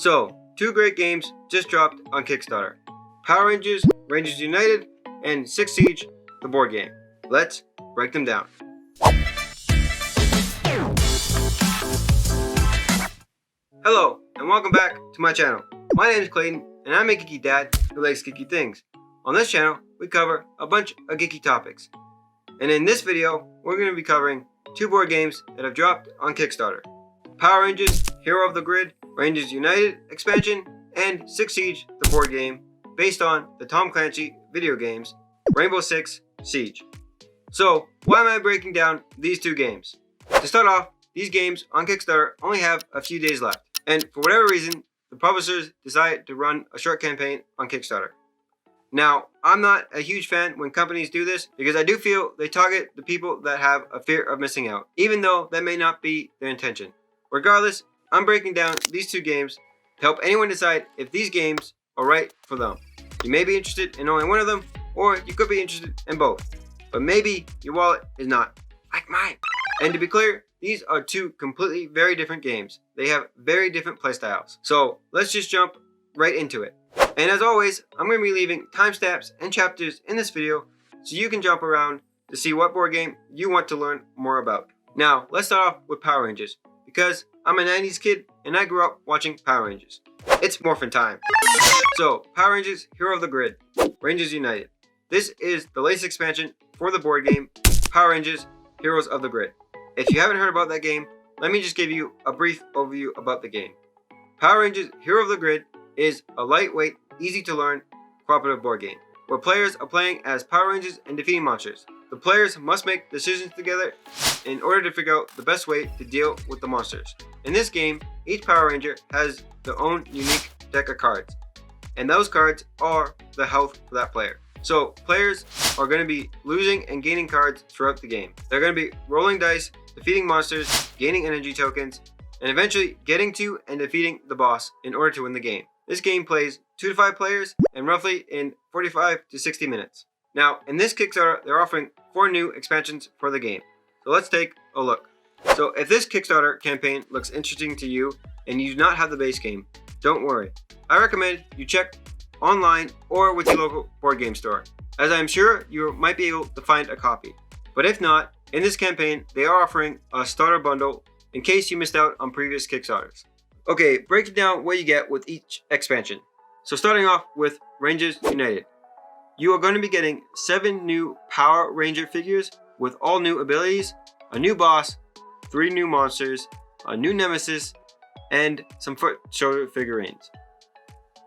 So, two great games just dropped on Kickstarter. Power Rangers, Rangers United, and Six Siege, the board game. Let's break them down. Hello, and welcome back to my channel. My name is Clayton, and I'm a geeky dad who likes geeky things. On this channel, we cover a bunch of geeky topics. And in this video, we're going to be covering two board games that have dropped on Kickstarter. Power Rangers, Hero of the Grid, Rangers United expansion, and Six Siege, the board game, based on the Tom Clancy video games, Rainbow Six Siege. So, why am I breaking down these two games? To start off, these games on Kickstarter only have a few days left, and for whatever reason, the publishers decided to run a short campaign on Kickstarter. Now, I'm not a huge fan when companies do this because I do feel they target the people that have a fear of missing out, even though that may not be their intention. Regardless, I'm breaking down these two games to help anyone decide if these games are right for them. You may be interested in only one of them, or you could be interested in both. But maybe your wallet is not like mine. And to be clear, these are two completely very different games. They have very different playstyles. So let's just jump right into it. And as always, I'm going to be leaving timestamps and chapters in this video so you can jump around to see what board game you want to learn more about. Now, let's start off with Power Rangers, because I'm a 90s kid and I grew up watching Power Rangers. It's morphin' time. So, Power Rangers, Hero of the Grid, Rangers United. This is the latest expansion for the board game, Power Rangers, Heroes of the Grid. If you haven't heard about that game, let me just give you a brief overview about the game. Power Rangers, Hero of the Grid is a lightweight, easy to learn cooperative board game, where players are playing as Power Rangers and defeating monsters. The players must make decisions together in order to figure out the best way to deal with the monsters. In this game, each Power Ranger has their own unique deck of cards, and those cards are the health for that player. So players are going to be losing and gaining cards throughout the game. They're going to be rolling dice, defeating monsters, gaining energy tokens, and eventually getting to and defeating the boss in order to win the game. This game plays 2 to 5 players and roughly in 45 to 60 minutes. Now, in this Kickstarter, they're offering 4 new expansions for the game. So let's take a look. So if this Kickstarter campaign looks interesting to you and you do not have the base game, don't worry. I recommend you check online or with your local board game store, as I am sure you might be able to find a copy. But if not, in this campaign, they are offering a starter bundle in case you missed out on previous Kickstarters. Okay, breaking down what you get with each expansion. So starting off with Rangers United. You are going to be getting 7 new Power Ranger figures with all new abilities, a new boss, 3 new monsters, a new nemesis, and some foot shoulder figurines.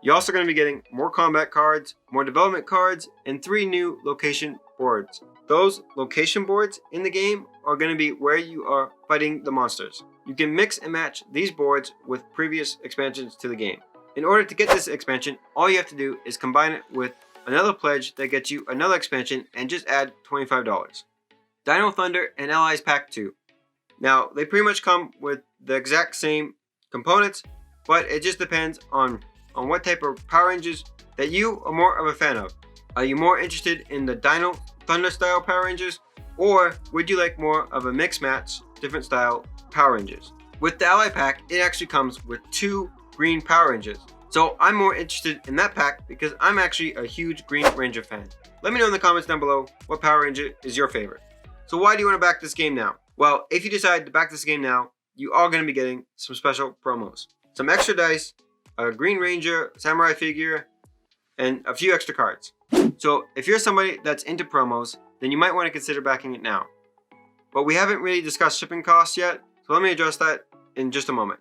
You're also going to be getting more combat cards, more development cards, and 3 new location boards. Those location boards in the game are going to be where you are fighting the monsters. You can mix and match these boards with previous expansions to the game. In order to get this expansion, all you have to do is combine it with another pledge that gets you another expansion and just add $25. Dino Thunder and Allies Pack 2. Now, they pretty much come with the exact same components, but it just depends on what type of Power Rangers that you are more of a fan of. Are you more interested in the Dino Thunder style Power Rangers, or would you like more of a mix match, different style Power Rangers? With the Ally Pack, it actually comes with 2 green Power Rangers. So I'm more interested in that pack because I'm actually a huge Green Ranger fan. Let me know in the comments down below what Power Ranger is your favorite. So why do you want to back this game now? Well, if you decide to back this game now, you are going to be getting some special promos. Some extra dice, a Green Ranger Samurai figure, and a few extra cards. So if you're somebody that's into promos, then you might want to consider backing it now. But we haven't really discussed shipping costs yet, so let me address that in just a moment.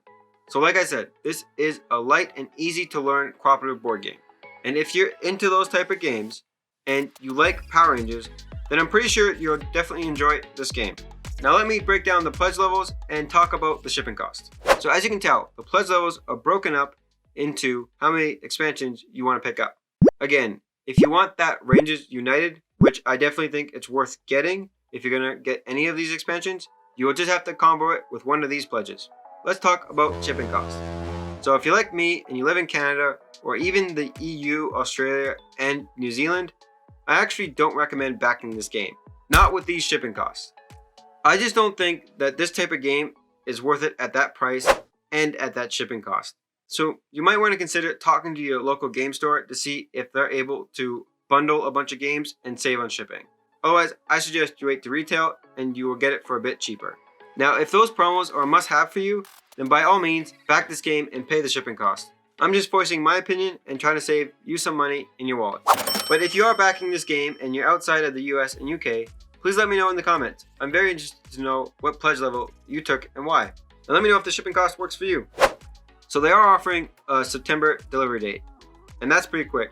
So like I said, this is a light and easy to learn cooperative board game. And if you're into those type of games and you like Power Rangers, then I'm pretty sure you'll definitely enjoy this game. Now let me break down the pledge levels and talk about the shipping costs. So as you can tell, the pledge levels are broken up into how many expansions you want to pick up. Again, if you want that Rangers United, which I definitely think it's worth getting if you're going to get any of these expansions, you will just have to combo it with one of these pledges. Let's talk about shipping costs. So if you're like me and you live in Canada or even the EU, Australia, and New Zealand, I actually don't recommend backing this game. Not with these shipping costs. I just don't think that this type of game is worth it at that price and at that shipping cost. So you might want to consider talking to your local game store to see if they're able to bundle a bunch of games and save on shipping. Otherwise, I suggest you wait to retail and you will get it for a bit cheaper. Now, if those promos are a must-have for you, then by all means, back this game and pay the shipping cost. I'm just voicing my opinion and trying to save you some money in your wallet. But if you are backing this game and you're outside of the US and UK, please let me know in the comments. I'm very interested to know what pledge level you took and why. And let me know if the shipping cost works for you. So they are offering a September delivery date, and that's pretty quick.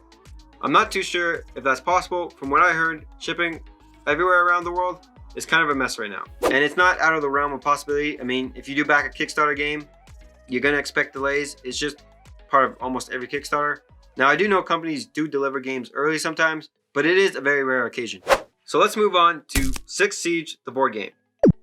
I'm not too sure if that's possible. From what I heard, shipping everywhere around the world is kind of a mess right now. And it's not out of the realm of possibility. I mean, if you do back a Kickstarter game, you're gonna expect delays. It's just part of almost every Kickstarter. Now, I do know companies do deliver games early sometimes, but it is a very rare occasion. So let's move on to Six Siege, the board game.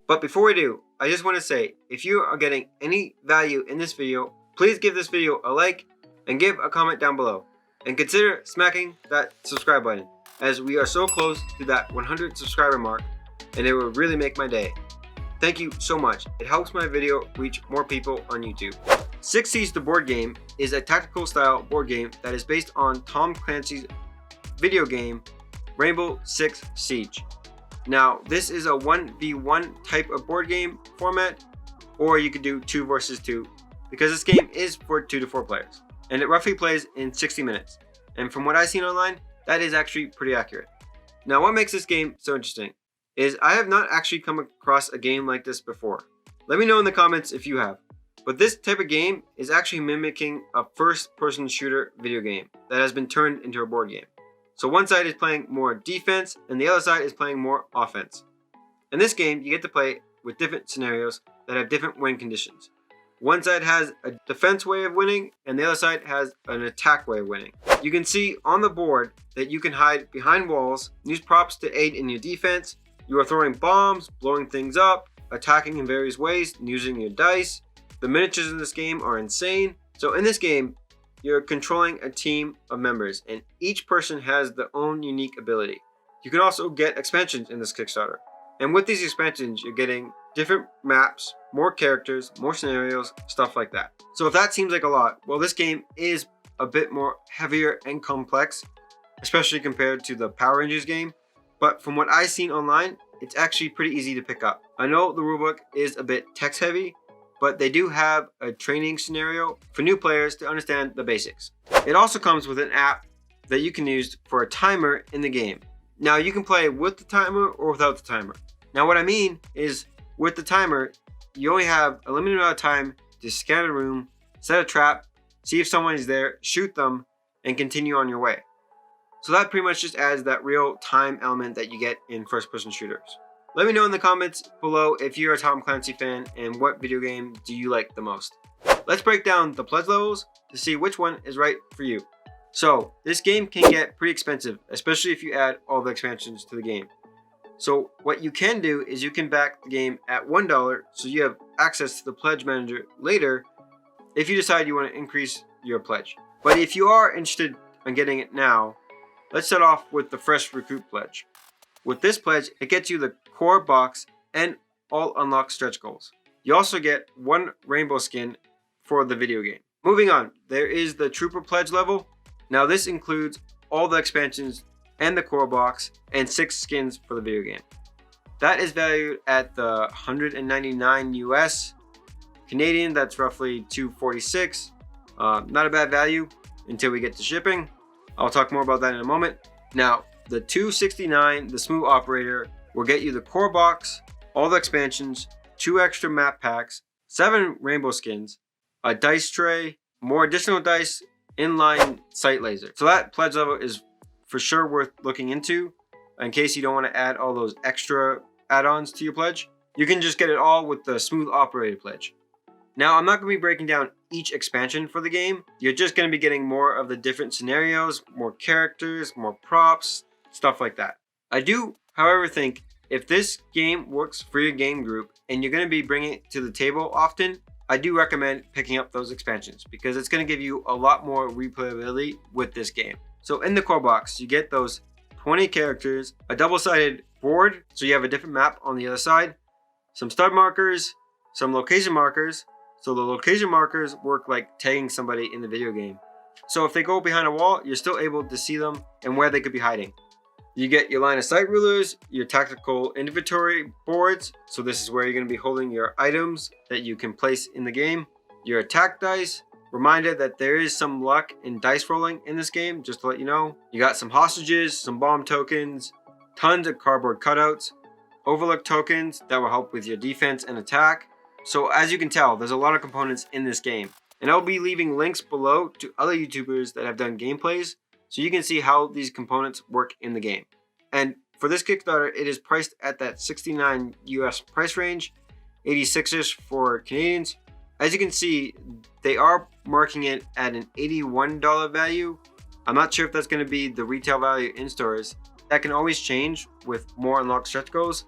But before we do, I just want to say, if you are getting any value in this video, please give this video a like and give a comment down below. And consider smacking that subscribe button, as we are so close to that 100 subscriber mark, and it will really make my day. Thank you so much. It helps my video reach more people on YouTube. Six Siege, the board game, is a tactical style board game that is based on Tom Clancy's video game Rainbow Six Siege. Now, this is a 1v1 type of board game format, or you could do 2 versus 2, because this game is for 2 to 4 players, and it roughly plays in 60 minutes. And from what I've seen online, that is actually pretty accurate. Now, what makes this game so interesting is I have not actually come across a game like this before. Let me know in the comments if you have. But this type of game is actually mimicking a first-person shooter video game that has been turned into a board game. So one side is playing more defense and the other side is playing more offense. In this game, you get to play with different scenarios that have different win conditions. One side has a defense way of winning and the other side has an attack way of winning. You can see on the board that you can hide behind walls, use props to aid in your defense. You are throwing bombs, blowing things up, attacking in various ways, using your dice. The miniatures in this game are insane. So in this game, you're controlling a team of members and each person has their own unique ability. You can also get expansions in this Kickstarter. And with these expansions, you're getting different maps, more characters, more scenarios, stuff like that. So if that seems like a lot, well, this game is a bit more heavier and complex, especially compared to the Power Rangers game. But from what I've seen online, it's actually pretty easy to pick up. I know the rulebook is a bit text heavy, but they do have a training scenario for new players to understand the basics. It also comes with an app that you can use for a timer in the game. Now, you can play with the timer or without the timer. Now, what I mean is with the timer, you only have a limited amount of time to scan a room, set a trap, see if someone is there, shoot them, and continue on your way. So that pretty much just adds that real time element that you get in first-person shooters. Let me know in the comments below if you're a Tom Clancy fan and what video game do you like the most. Let's break down the pledge levels to see which one is right for you. So this game can get pretty expensive, especially if you add all the expansions to the game. So what you can do is you can back the game at $1 so you have access to the pledge manager later if you decide you want to increase your pledge. But if you are interested in getting it now, let's start off with the Fresh Recruit pledge. With this pledge, it gets you the core box and all unlocked stretch goals. You also get 1 rainbow skin for the video game. Moving on, there is the Trooper pledge level. Now this includes all the expansions and the core box and 6 skins for the video game. That is valued at the 199 US. Canadian, that's roughly 246. Not a bad value until we get to shipping. I'll talk more about that in a moment. Now, the 269, the Smooth Operator, will get you the core box, all the expansions, 2 extra map packs, 7 rainbow skins, a dice tray, more additional dice, inline sight laser. So that pledge level is for sure worth looking into in case you don't want to add all those extra add-ons to your pledge. You can just get it all with the Smooth Operator pledge. Now, I'm not going to be breaking down each expansion for the game. You're just going to be getting more of the different scenarios, more characters, more props, stuff like that. I do, however, think if this game works for your game group and you're going to be bringing it to the table often, I do recommend picking up those expansions because it's going to give you a lot more replayability with this game. So in the core box, you get those 20 characters, a double-sided board, so you have a different map on the other side, some stud markers, some location markers, So the location markers work like tagging somebody in the video game. So if they go behind a wall, you're still able to see them and where they could be hiding. You get your line of sight rulers, your tactical inventory boards. So this is where you're going to be holding your items that you can place in the game. Your attack dice. Reminder that there is some luck in dice rolling in this game, just to let you know. You got some hostages, some bomb tokens, tons of cardboard cutouts, overlook tokens that will help with your defense and attack. So as you can tell, there's a lot of components in this game. And I'll be leaving links below to other YouTubers that have done gameplays, so you can see how these components work in the game. And for this Kickstarter, it is priced at that $69 US price range, 86ish for Canadians. As you can see, they are marking it at an $81 value. I'm not sure if that's going to be the retail value in stores. That can always change with more unlocked stretch goals.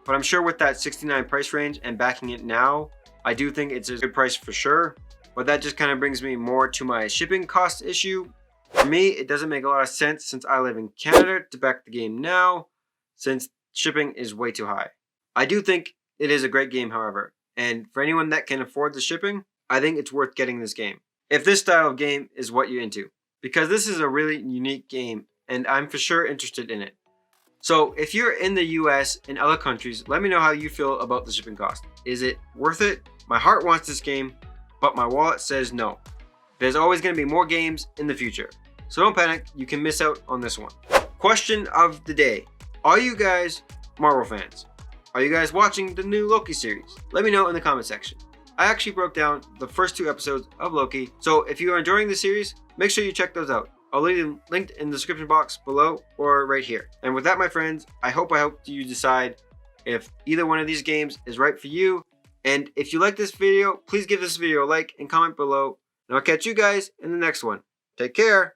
But I'm sure with that 69 price range and backing it now, I do think it's a good price for sure. But that just kind of brings me more to my shipping cost issue. For me, it doesn't make a lot of sense since I live in Canada to back the game now, since shipping is way too high. I do think it is a great game, however. And for anyone that can afford the shipping, I think it's worth getting this game. If this style of game is what you're into. Because this is a really unique game, and I'm for sure interested in it. So if you're in the US and other countries, let me know how you feel about the shipping cost. Is it worth it? My heart wants this game, but my wallet says no. There's always going to be more games in the future. So don't panic, you can miss out on this one. Question of the day. Are you guys Marvel fans? Are you guys watching the new Loki series? Let me know in the comment section. I actually broke down the first 2 episodes of Loki, so if you are enjoying the series, make sure you check those out. I'll leave them linked in the description box below or right here. And with that, my friends, I hope you decide if either one of these games is right for you. And if you like this video, please give this video a like and comment below. And I'll catch you guys in the next one. Take care.